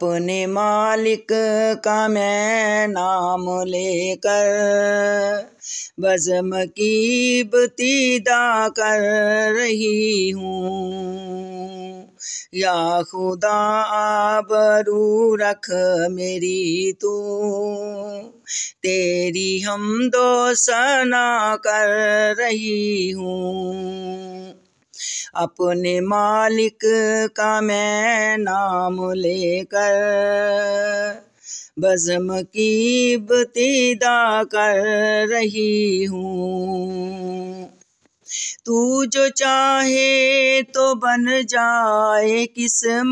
अपने मालिक का मैं नाम लेकर बज़्म की इब्तिदा कर रही हूँ। या खुदा आबरू रख मेरी तू, तेरी हमदो सना कर रही हूँ। अपने मालिक का मैं नाम लेकर बज़्म की इब्तिदा कर रही हूँ। तू जो चाहे तो बन जाए किस्मत,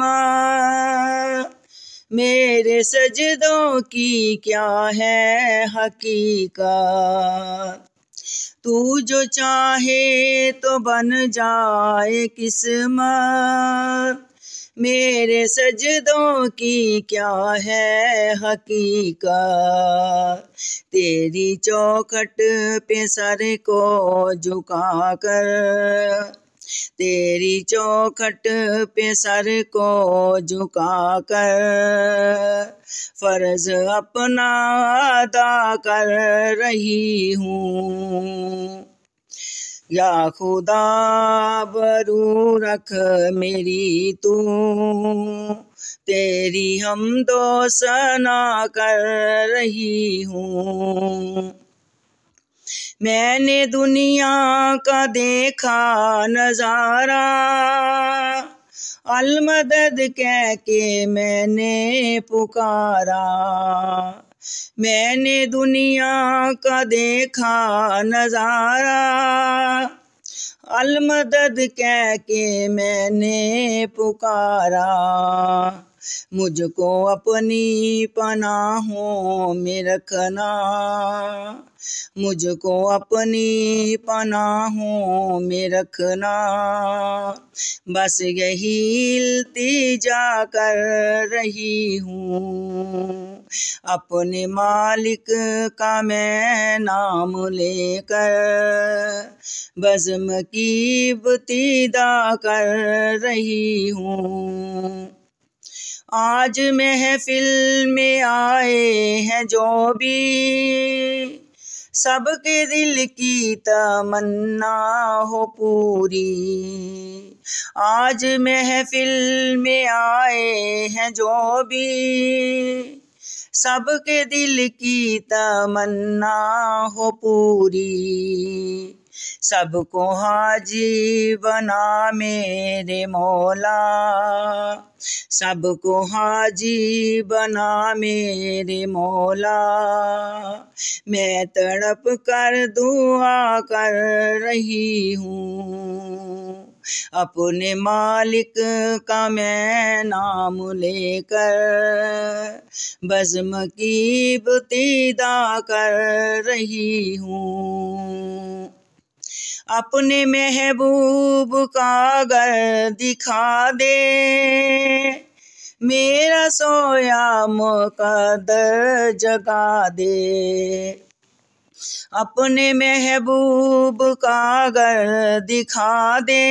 मेरे सजदों की क्या है हकीकत। तू जो चाहे तो बन जाए किस्मत, मेरे सजदों की क्या है हकीकत। तेरी चौखट पे सर को झुकाकर, तेरी चौखट पे सर को झुकाकर फर्ज अपना अदा कर रही हूँ। या खुदा आबरू रख मेरी तू, तेरी हमदो सना कर रही हूँ। मैंने दुनिया का देखा नजारा, अल-मदद कह के मैंने पुकारा। मैंने दुनिया का देखा नजारा, अल-मदद कह के मैंने पुकारा। मुझको अपनी पनाहों में रखना, मुझको अपनी पनाहों में रखना। बस यही इल्तिजा कर रही हूँ। अपने मालिक का मैं नाम लेकर बज़्म की इब्तिदा कर रही हूँ। आज महफिल में आए हैं जो भी, सबके दिल की तमन्ना हो पूरी। आज महफिल में आए हैं जो भी, सबके दिल की तमन्ना हो पूरी। सबको हाजी बना मेरे मौला, सबको हाजी बना मेरे मौला। मैं तड़प कर दुआ कर रही हूँ। अपने मालिक का मैं नाम लेकर बज़्म की इब्तिदा कर रही हूँ। अपने महबूब का अगर दिखा दे, मेरा सोया मुक़द्दर जगा दे। अपने महबूब का अगर दिखा दे,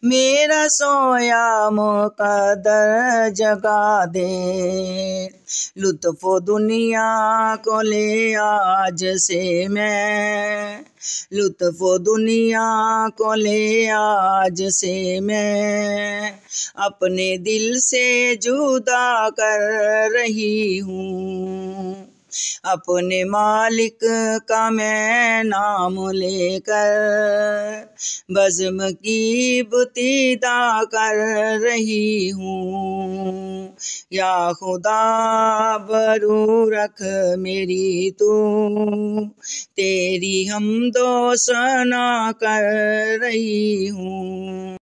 मेरा सोया मुक़द्दर जगा दे। लुत्फ़ो दुनिया को ले आज से मैं, लुत्फ़ो दुनिया को ले आज से मैं अपने दिल से जुदा कर रही हूँ। अपने मालिक का मैं नाम लेकर बज़्म की इब्तिदा कर रही हूँ। या खुदा आबरू रख मेरी तू, तेरी हमदो सना कर रही हूँ।